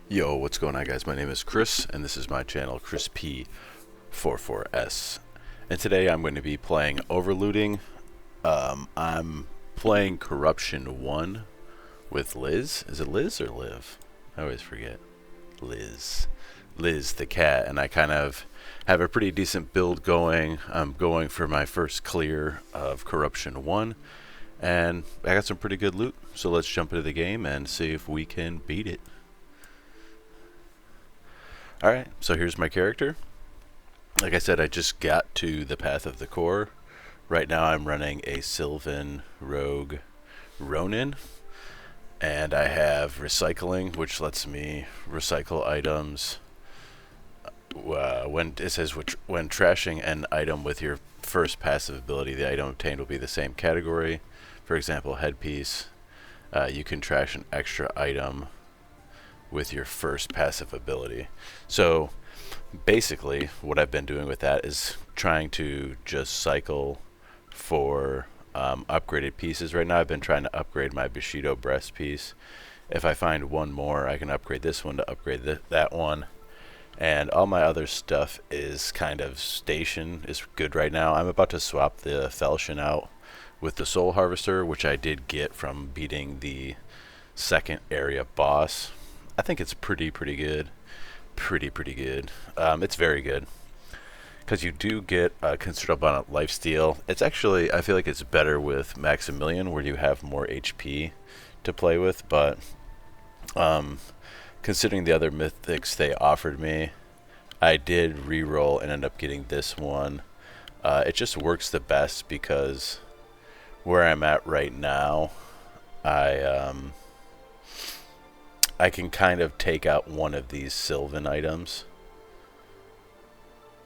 Yo, what's going on, guys? My name is Chris, and this is my channel, Chris P44S. And today I'm going to be playing Overlooting. I'm playing Corruption 1 with Liz. Is it Liz or Liv? I always forget. Liz. Liz the cat, and I kind of have a pretty decent build going. I'm going for my first clear of Corruption 1, and I got some pretty good loot. So let's jump into the game and see if we can beat it. Alright, so here's my character. Like I said, I just got to the Path of the Core. Right now I'm running a Sylvan Rogue Ronin. And I have recycling, which lets me recycle items. When it says when trashing an item with your first passive ability, the item obtained will be the same category. For example, headpiece. You can trash an extra item with your first passive ability. So basically what I've been doing with that is trying to just cycle for upgraded pieces. Right now I've been trying to upgrade my Bushido breast piece. If I find one more, I can upgrade this one to upgrade that one, and all my other stuff is kind of is good right now. I'm about to swap the Falchion out with the Soul Harvester, which I did get from beating the second area boss. I think it's pretty good. Pretty good. It's very good, because you do get a considerable amount of lifesteal. It's actually, I feel like it's better with Maximilian, where you have more HP to play with, but considering the other mythics they offered me, I did re-roll and end up getting this one. It just works the best because where I'm at right now, I can kind of take out one of these Sylvan items.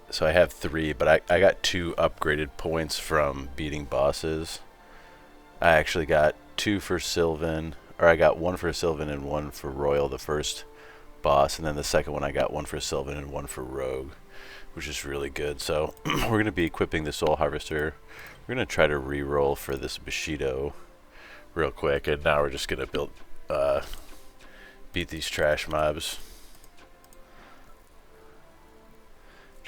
So I have 3, but I got 2 upgraded points from beating bosses. I actually got 2 for Sylvan, or I got 1 for Sylvan and 1 for Royal, the first boss, and then the second one I got 1 for Sylvan and 1 for Rogue, which is really good. So we're going to be equipping the Soul Harvester. We're going to try to re-roll for this Bushido real quick, and now we're just going to beat these trash mobs.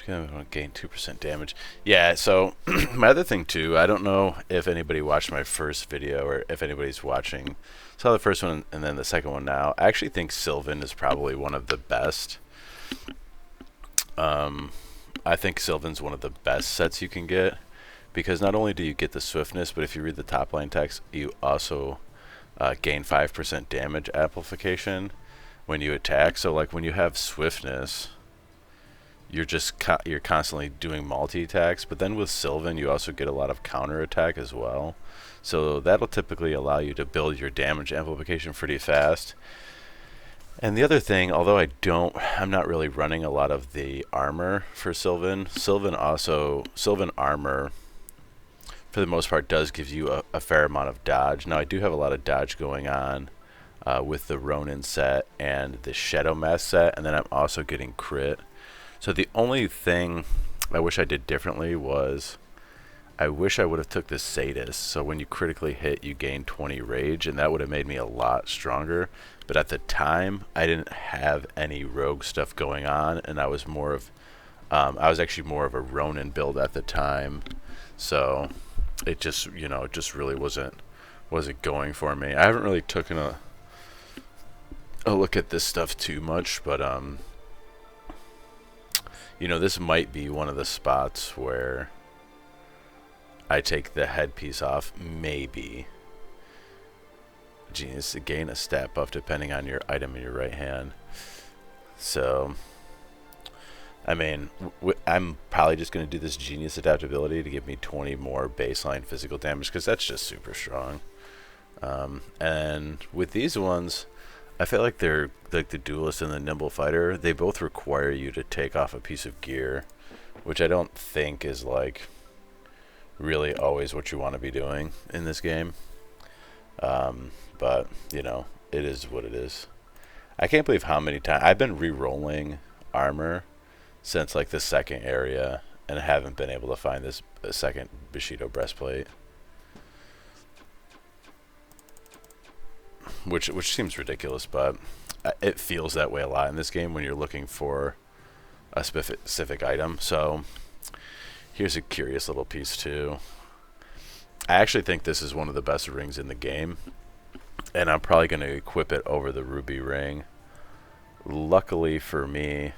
I'm going to gain 2% damage. Yeah, so my other thing too, I don't know if anybody watched my first video or if anybody's watching. Saw the first one and then the second one now. I actually think Sylvan is probably one of the best. I think Sylvan's one of the best sets you can get, because not only do you get the swiftness, but if you read the top line text, you also gain 5% damage amplification when you attack. So like when you have swiftness, you're constantly doing multi-attacks, but then with Sylvan you also get a lot of counter attack as well. So that'll typically allow you to build your damage amplification pretty fast. And the other thing, although I'm not really running a lot of the armor for Sylvan. Sylvan armor for the most part does give you a fair amount of dodge. Now I do have a lot of dodge going on with the Ronin set and the Shadow Mask set, and then I'm also getting crit. So the only thing I wish I did differently was I wish I would have took the Sadist. So when you critically hit, you gain 20 rage, and that would have made me a lot stronger. But at the time, I didn't have any rogue stuff going on, and I was I was actually more of a Ronin build at the time. So it just, it just really wasn't going for me. I haven't really taken a look at this stuff too much, but this might be one of the spots where I take the headpiece off, maybe. Genius to gain a stat buff depending on your item in your right hand. So I mean, I'm probably just going to do this Genius adaptability to give me 20 more baseline physical damage, because that's just super strong. And with these ones, I feel like they're like the Duelist and the Nimble Fighter. They both require you to take off a piece of gear, which I don't think is like really always what you want to be doing in this game. But it is what it is. I can't believe how many times I've been re-rolling armor since like the second area and haven't been able to find this second Bushido breastplate. which seems ridiculous, but it feels that way a lot in this game when you're looking for a specific item. So here's a curious little piece too. I actually think this is one of the best rings in the game, and I'm probably going to equip it over the ruby ring. Luckily for me,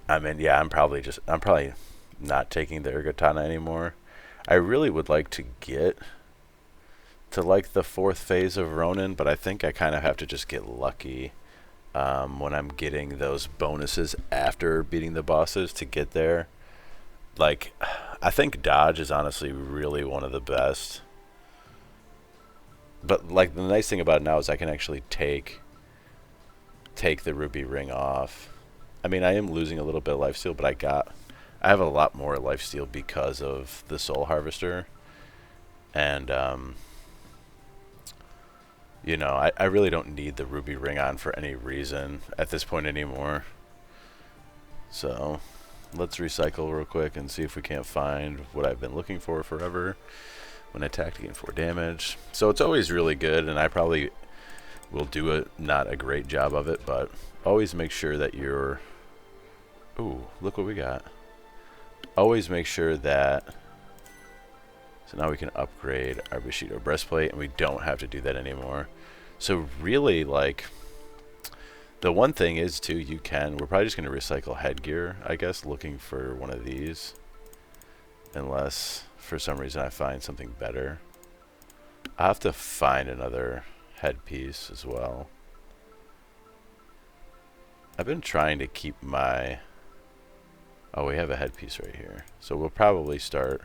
I mean, yeah, I'm probably not taking the Ergotana anymore. I really would like to get to like the 4th phase of Ronin, but I think I kind of have to just get lucky when I'm getting those bonuses after beating the bosses to get there. Like, I think dodge is honestly really one of the best. But like the nice thing about it now is I can actually take the ruby ring off. I mean, I am losing a little bit of lifesteal, but I have a lot more lifesteal because of the soul harvester. And you know, I really don't need the ruby ring on for any reason at this point anymore. So let's recycle real quick and see if we can't find what I've been looking for forever when I attack to gain 4 damage. So it's always really good, and I probably will do not a great job of it, but always make sure that you're... Ooh, look what we got. Always make sure that... So now we can upgrade our Bushido breastplate, and we don't have to do that anymore. So really, like... The one thing is, too, we're probably just going to recycle headgear, I guess, looking for one of these. Unless, for some reason, I find something better. I'll have to find another headpiece as well. I've been trying to keep my... Oh, we have a headpiece right here. So we'll probably start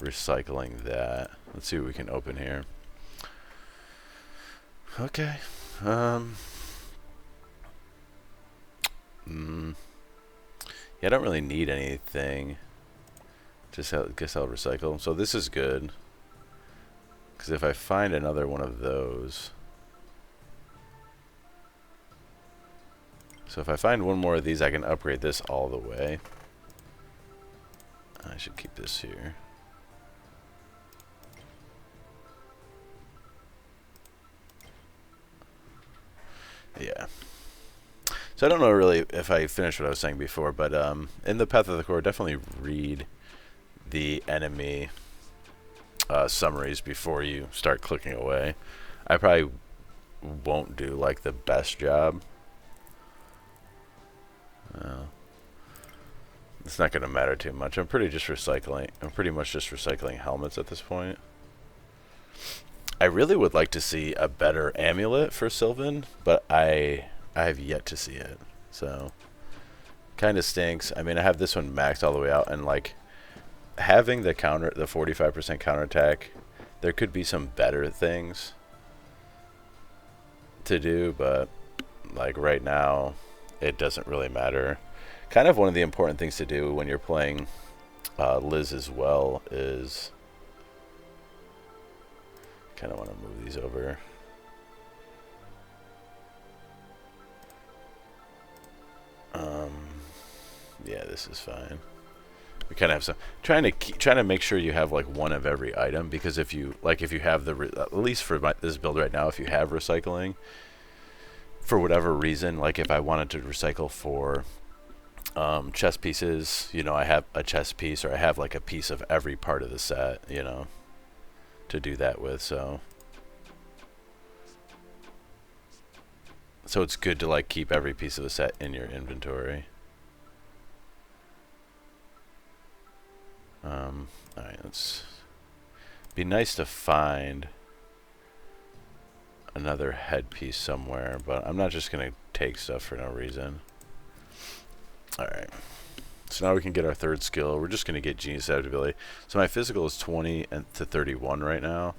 recycling that. Let's see what we can open here. Okay. Yeah, I don't really need anything. Guess I'll recycle. So this is good, because if I find another one of those, so if I find one more of these, I can upgrade this all the way. I should keep this here. Yeah. So I don't know really if I finished what I was saying before, but in the Path of the Core, definitely read the enemy summaries before you start clicking away. I probably won't do like the best job. It's not going to matter too much. I'm pretty much just recycling helmets at this point. I really would like to see a better amulet for Sylvan, but I have yet to see it. So kind of stinks. I mean, I have this one maxed all the way out, and like having the 45% counterattack, there could be some better things to do, but like right now it doesn't really matter. Kind of one of the important things to do when you're playing Liz as well is kind of want to move these over. Yeah, this is fine. We kind of have some trying to make sure you have like one of every item, because if you have at least for this build right now, if you have recycling for whatever reason, like if I wanted to recycle for chess pieces, you know, I have a chess piece, or I have like a piece of every part of the set, you know, to do that with. So it's good to like keep every piece of the set in your inventory. Alright, let's be nice to find another headpiece somewhere, but I'm not just gonna take stuff for no reason. Alright, so now we can get our third skill. We're just gonna get Genius Adaptability. So my physical is 20 to 31 right now.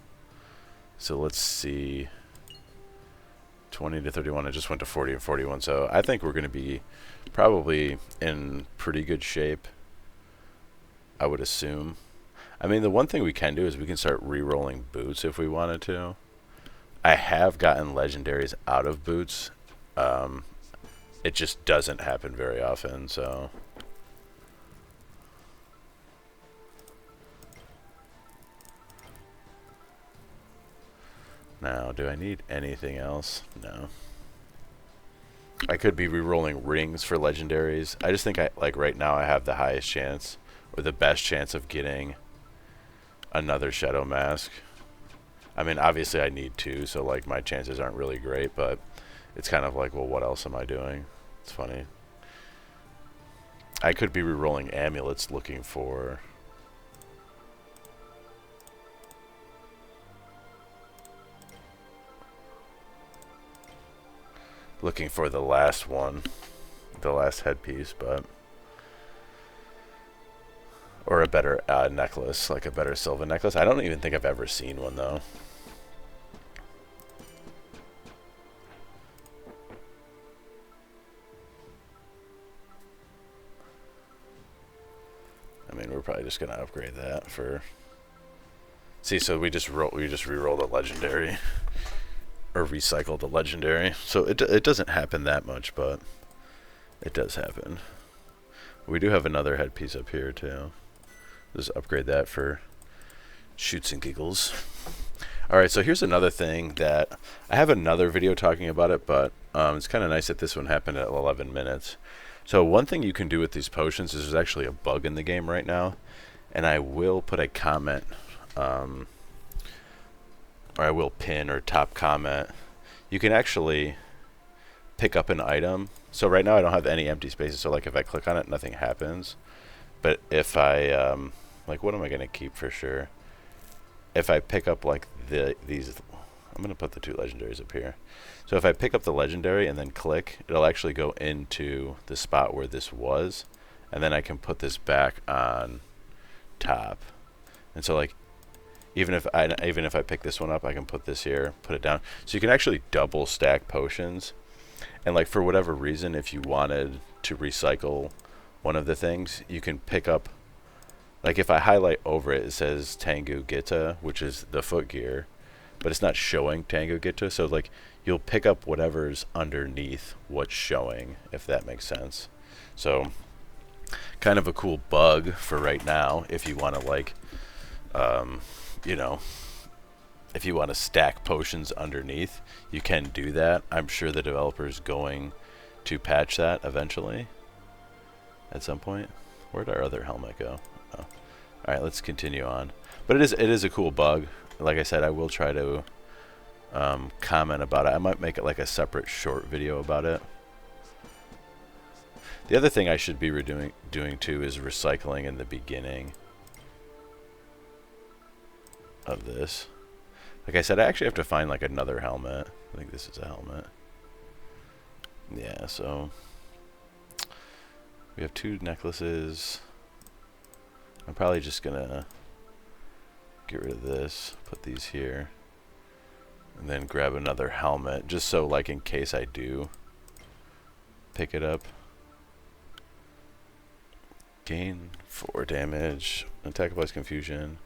So let's see, 20 to 31. I just went to 40 and 41. So I think we're gonna be probably in pretty good shape, I would assume. I mean, the one thing we can do is we can start re-rolling boots if we wanted to. I have gotten legendaries out of boots. It just doesn't happen very often, so. Now, do I need anything else? No. I could be rerolling rings for legendaries. I just think like right now I have the highest chance or the best chance of getting another Shadow Mask. I mean, obviously I need two, so like my chances aren't really great, but it's kind of like, well, what else am I doing? It's funny. I could be rerolling amulets looking for the last one, the last headpiece, but or a better necklace, like a better Sylvan necklace. I don't even think I've ever seen one though. I mean, we're probably just gonna upgrade that for. See, so we just re-rolled a legendary, or recycled a legendary. So it doesn't happen that much, but it does happen. We do have another headpiece up here too. Just upgrade that for shoots and giggles. Alright, so here's another thing that I have another video talking about it, but it's kind of nice that this one happened at 11 minutes. So one thing you can do with these potions is there's actually a bug in the game right now, and I will put a comment, or I will pin or top comment. You can actually pick up an item. So right now I don't have any empty spaces, so like if I click on it, nothing happens. But if I, like what am I going to keep for sure? If I pick up like these, I'm going to put the two legendaries up here. So if I pick up the legendary and then click, it'll actually go into the spot where this was, and then I can put this back on top. And so like even if I pick this one up, I can put this here, put it down. So you can actually double stack potions. And like for whatever reason, if you wanted to recycle one of the things, you can pick up, like if I highlight over it, it says Tengu Gita, which is the foot gear, but it's not showing Tengu Gita. So like you'll pick up whatever's underneath what's showing, if that makes sense. So kind of a cool bug for right now if you want to like, you know, if you want to stack potions underneath, you can do that. I'm sure the developer's going to patch that eventually at some point. Where'd our other helmet go? Oh. Alright, let's continue on. But it is a cool bug. Like I said, I will try to comment about it. I might make it like a separate short video about it. The other thing I should be doing too is recycling in the beginning of this. Like I said, I actually have to find like another helmet. I think this is a helmet. Yeah, so we have two necklaces. I'm probably just gonna get rid of this, put these here, and then grab another helmet, just so like in case I do pick it up. Gain 4 damage, attack applies confusion,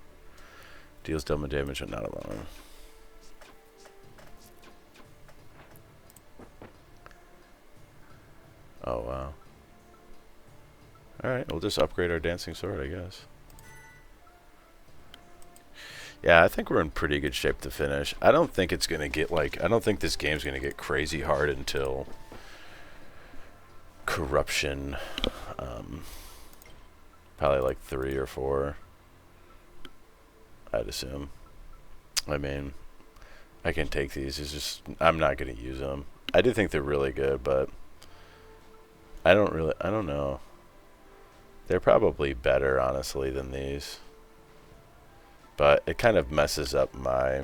deals double damage but not alone. Oh wow. Alright, we'll just upgrade our dancing sword, I guess. Yeah, I think we're in pretty good shape to finish. I don't think it's gonna get like, I don't think this game's gonna get crazy hard until corruption, probably like 3 or 4, I'd assume. I mean, I can take these, it's just, I'm not gonna use them. I do think they're really good, but I don't know. They're probably better, honestly, than these. But it kind of messes up my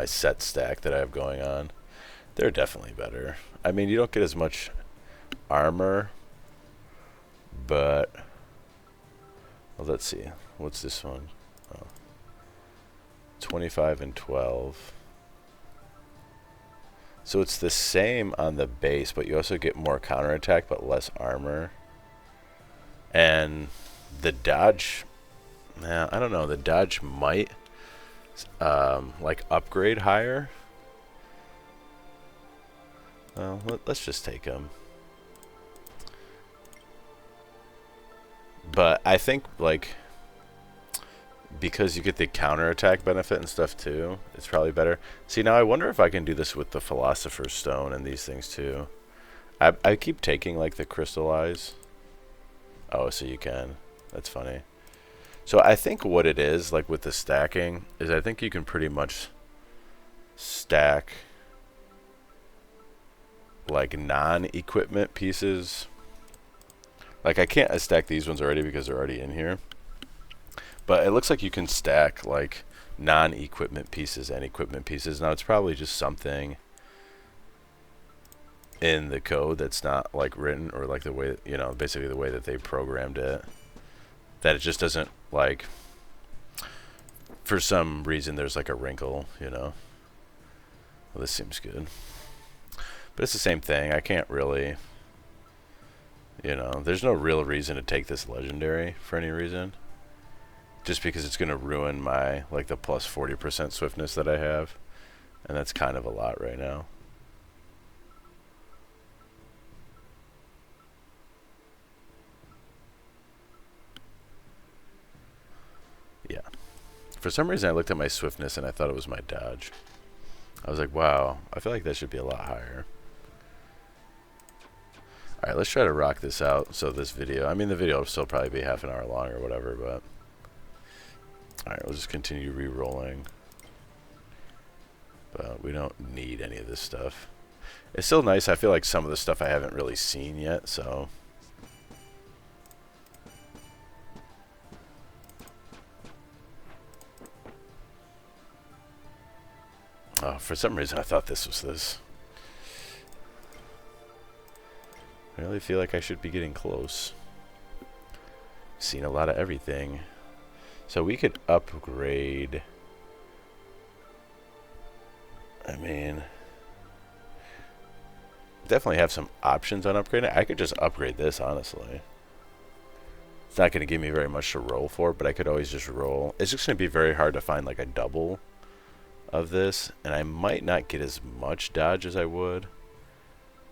set stack that I have going on. They're definitely better. I mean, you don't get as much armor, but well, let's see. What's this one? Oh. 25 and 12. So it's the same on the base, but you also get more counterattack but less armor. And the dodge, yeah, I don't know, the dodge might like upgrade higher. Well, let's just take him. But I think like because you get the counterattack benefit and stuff too, it's probably better. See, now I wonder if I can do this with the Philosopher's Stone and these things too. I keep taking like the crystallize. Oh, so you can. That's funny. So I think what it is, like with the stacking, is I think you can pretty much stack like non-equipment pieces. Like I can't stack these ones already because they're already in here. But it looks like you can stack like non-equipment pieces and equipment pieces. Now it's probably just something in the code that's not like written, or like the way, you know, basically the way that they programmed it, that it just doesn't, like, for some reason there's like a wrinkle, you know. Well, this seems good. But it's the same thing. I can't really, you know, there's no real reason to take this legendary for any reason. Just because it's going to ruin my, like, the plus 40% swiftness that I have. And that's kind of a lot right now. Yeah. For some reason I looked at my swiftness and I thought it was my dodge. I was like, wow, I feel like that should be a lot higher. Alright, let's try to rock this out. So this video, I mean the video will still probably be half an hour long or whatever, but... Alright, we'll just continue re-rolling. But we don't need any of this stuff. It's still nice. I feel like some of the stuff I haven't really seen yet, so... Oh, for some reason I thought this was this. I really feel like I should be getting close. Seen a lot of everything. So we could upgrade... I mean... Definitely have some options on upgrading. I could just upgrade this, honestly. It's not going to give me very much to roll for, but I could always just roll. It's just going to be very hard to find like a double of this, and I might not get as much dodge as I would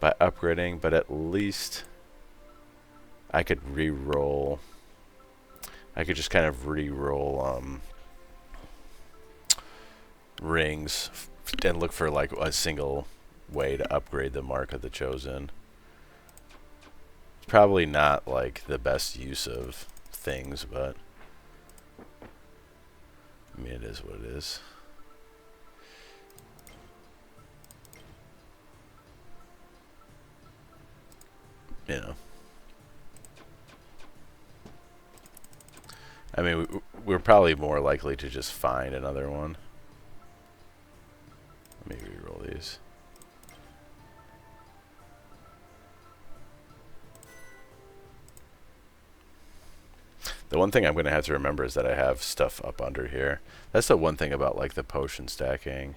by upgrading, but at least I could re-roll. I could just kind of re-roll rings and look for like a single way to upgrade the Mark of the Chosen. It's probably not like the best use of things, but I mean, it is what it is. You know, I mean, we're probably more likely to just find another one. Let me re-roll these. The one thing I'm going to have to remember is that I have stuff up under here. That's the one thing about like the potion stacking.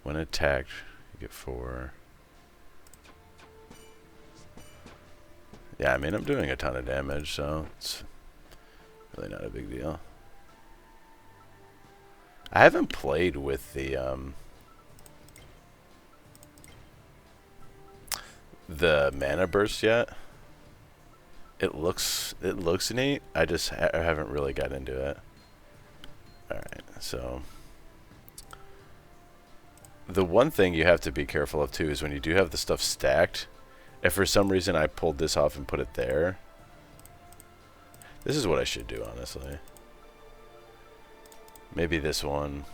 When attacked, you get 4. Yeah, I mean, I'm doing a ton of damage, so it's really not a big deal. I haven't played with the mana burst yet. It looks neat. I just I haven't really got into it. Alright, so the one thing you have to be careful of too is when you do have the stuff stacked, if for some reason I pulled this off and put it there, this is what I should do, honestly. Maybe this one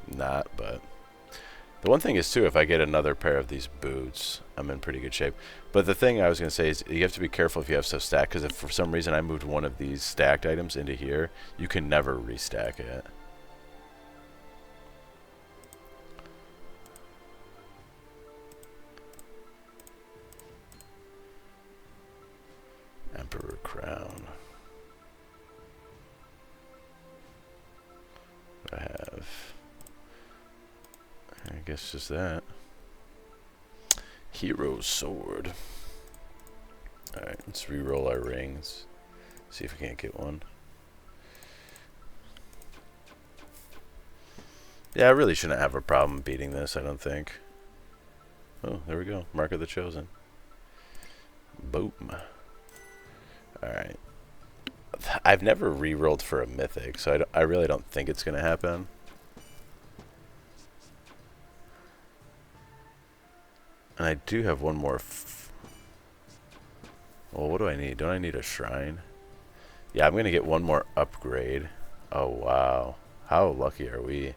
not, but the one thing is too, if I get another pair of these boots, I'm in pretty good shape. But the thing I was going to say is you have to be careful if you have stuff stacked, because if for some reason I moved one of these stacked items into here, you can never restack it. Emperor Crown. I have... I guess just that. Hero Sword. Alright, let's re-roll our rings. See if we can't get one. Yeah, I really shouldn't have a problem beating this, I don't think. Oh, there we go. Mark of the Chosen. Boom. Alright. I've never re-rolled for a mythic, so I really don't think it's going to happen. And I do have one more. Well, what do I need? Don't I need a shrine? Yeah, I'm going to get one more upgrade. Oh, wow. How lucky are we?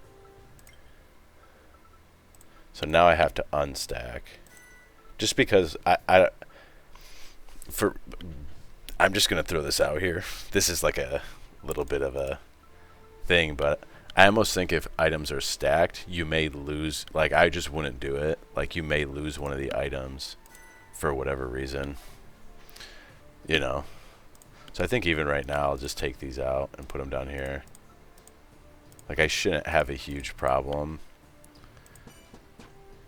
So now I have to unstack. Just because I'm just going to throw this out here. This is like a little bit of a thing, but I almost think if items are stacked, you may lose. Like, I just wouldn't do it. Like, you may lose one of the items for whatever reason. You know. So I think even right now, I'll just take these out and put them down here. Like, I shouldn't have a huge problem.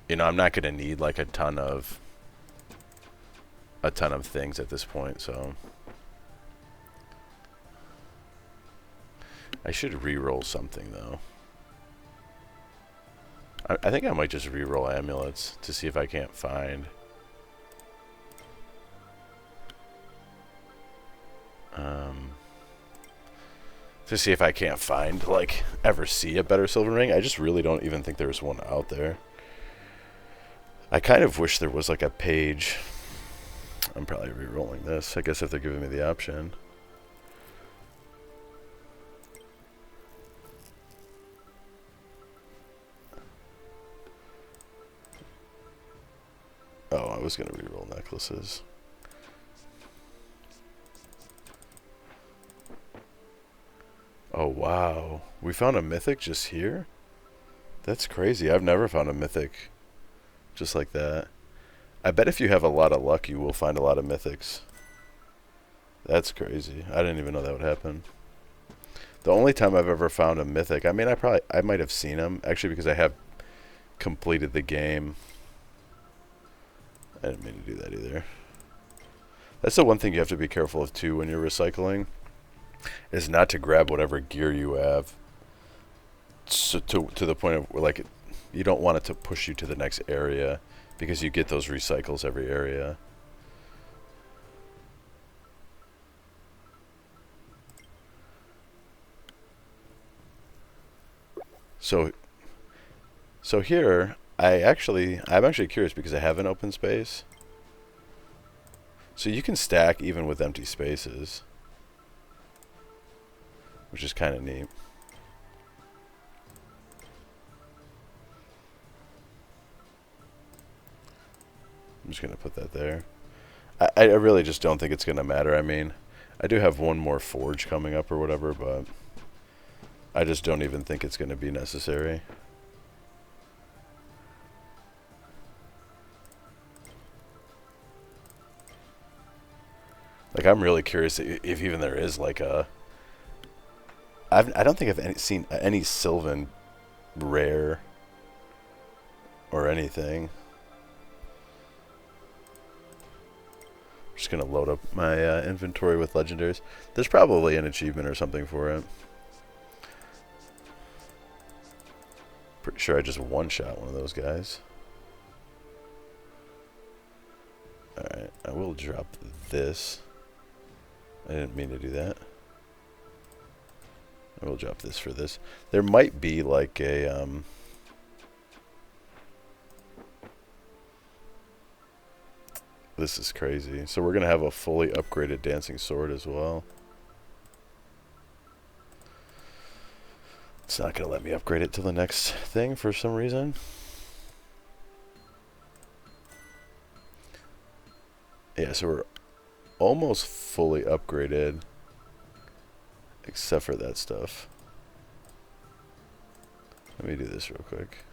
You know, I'm not going to need like a ton of things at this point, so I should re-roll something though. I think I might just re-roll amulets to see if I can't find like ever see a better silver ring. I just really don't even think there's one out there. I kind of wish there was like a page. I'm probably re-rolling this, I guess, if they're giving me the option. Oh, I was going to re-roll necklaces. Oh, wow. We found a mythic just here? That's crazy. I've never found a mythic just like that. I bet if you have a lot of luck, you will find a lot of mythics. That's crazy. I didn't even know that would happen. The only time I've ever found a mythic, I mean, I might have seen them, actually, because I have completed the game. I didn't mean to do that either. That's the one thing you have to be careful of, too, when you're recycling, is not to grab whatever gear you have so to the point of where, like, you don't want it to push you to the next area, because you get those recycles every area. So here, I'm actually curious because I have an open space. So you can stack even with empty spaces, which is kind of neat. I'm just going to put that there. I really just don't think it's going to matter. I mean, I do have one more forge coming up or whatever, but I just don't even think it's going to be necessary. Like, I'm really curious if even there is like a... I don't think I've seen any Sylvan rare or anything. I'm just going to load up my inventory with legendaries. There's probably an achievement or something for it. Pretty sure I just one-shot one of those guys. Alright, I will drop this. I didn't mean to do that. I will drop this for this. There might be like a... This is crazy. So we're going to have a fully upgraded dancing sword as well. It's not going to let me upgrade it to the next thing for some reason. Yeah, so we're almost fully upgraded, except for that stuff. Let me do this real quick.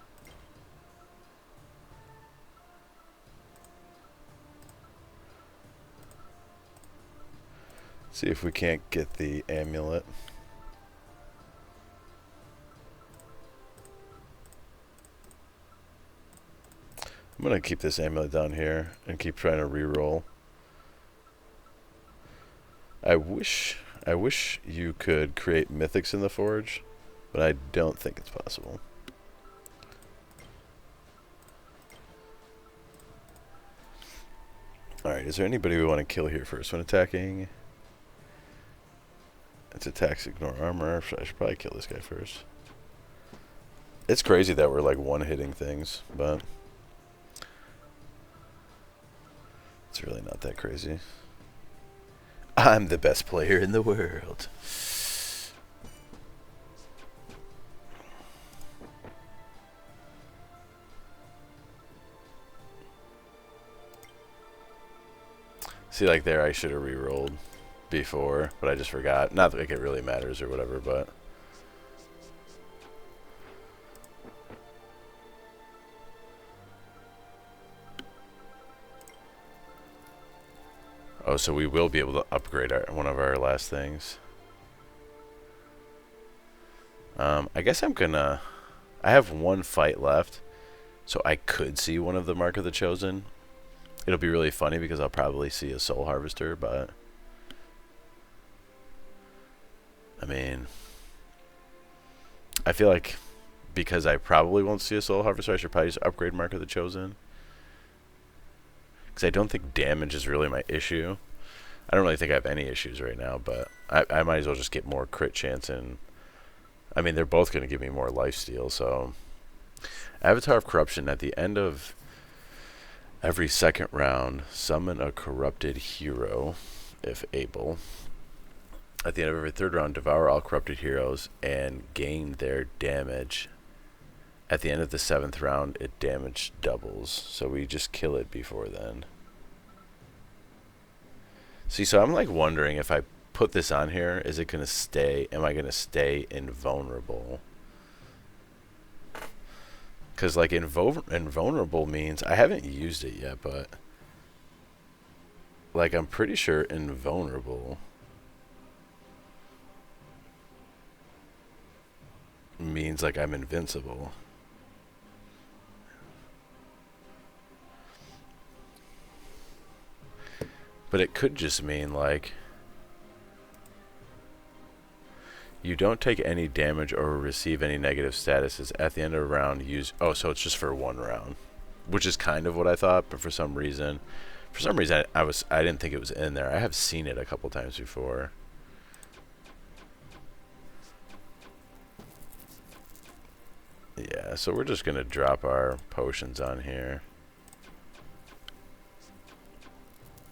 See if we can't get the amulet. I'm going to keep this amulet down here and keep trying to reroll. I wish you could create mythics in the forge, but I don't think it's possible. Alright, is there anybody we want to kill here first when attacking? Its attacks ignore armor. I should probably kill this guy first. It's crazy that we're like one-hitting things, but it's really not that crazy. I'm the best player in the world. See, like there, I should have re-rolled before, but I just forgot. Not like it really matters or whatever, but... Oh, so we will be able to upgrade one of our last things. I guess I'm gonna... I have one fight left, so I could see one of the Mark of the Chosen. It'll be really funny because I'll probably see a Soul Harvester, but... I mean... I feel like because I probably won't see a Soul Harvester, I should probably just upgrade Mark of the Chosen. Because I don't think damage is really my issue. I don't really think I have any issues right now, but I might as well just get more crit chance. And I mean, they're both going to give me more lifesteal, so... Avatar of Corruption, at the end of every second round, summon a corrupted hero, if able. At the end of every third round, devour all corrupted heroes and gain their damage. At the end of the 7th round, it damage doubles. So we just kill it before then. See, so I'm like wondering if I put this on here, is it going to stay, am I going to stay invulnerable? Because like invulnerable means, I haven't used it yet, but like I'm pretty sure invulnerable means like I'm invincible. But it could just mean like you don't take any damage or receive any negative statuses at the end of a round. Use so it's just for one round, which is kind of what I thought. But for some reason I didn't think it was in there. I have seen it a couple times before. Yeah, so we're just gonna drop our potions on here.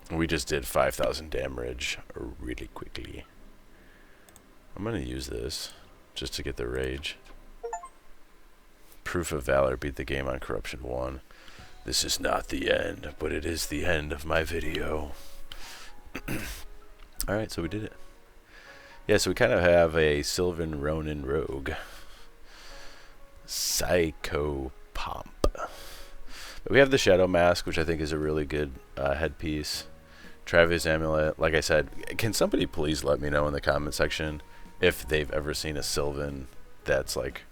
We just did 5,000 damage really quickly. I'm gonna use this just to get the rage. Proof of Valor beat the game on Corruption 1. This is not the end, but it is the end of my video. Alright, so we did it. Yeah, so we kind of have a Sylvan Ronin Rogue. Psycho Pomp. But we have the Shadow Mask, which I think is a really good headpiece. Travis Amulet. Like I said, can somebody please let me know in the comment section if they've ever seen a Sylvan that's like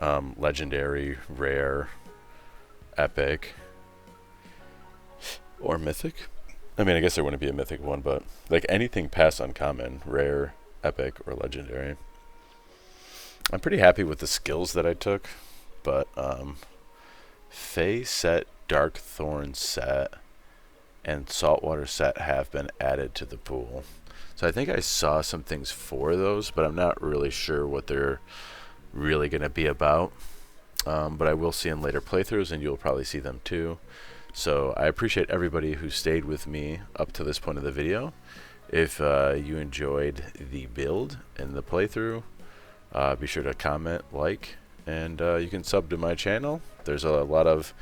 legendary, rare, epic, or mythic? I mean, I guess there wouldn't be a mythic one, but like anything past uncommon, rare, epic, or legendary. I'm pretty happy with the skills that I took, but Fey set, Dark Thorn set, and Saltwater set have been added to the pool. So I think I saw some things for those, but I'm not really sure what they're really going to be about. But I will see in later playthroughs, and you'll probably see them too. So I appreciate everybody who stayed with me up to this point of the video. If you enjoyed the build and the playthrough, be sure to comment, like, and you can sub to my channel. There's a lot of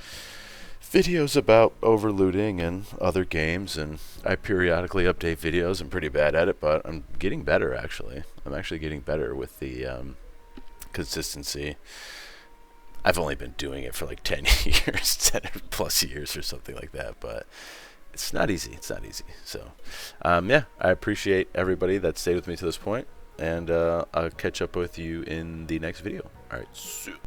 videos about overlooting and other games, and I periodically update videos. I'm pretty bad at it, but I'm getting better, actually. I'm actually getting better with the consistency. I've only been doing it for like 10 years, 10 plus years or something like that, but it's not easy. It's not easy. So, yeah, I appreciate everybody that stayed with me to this point, and I'll catch up with you in the next video. All right,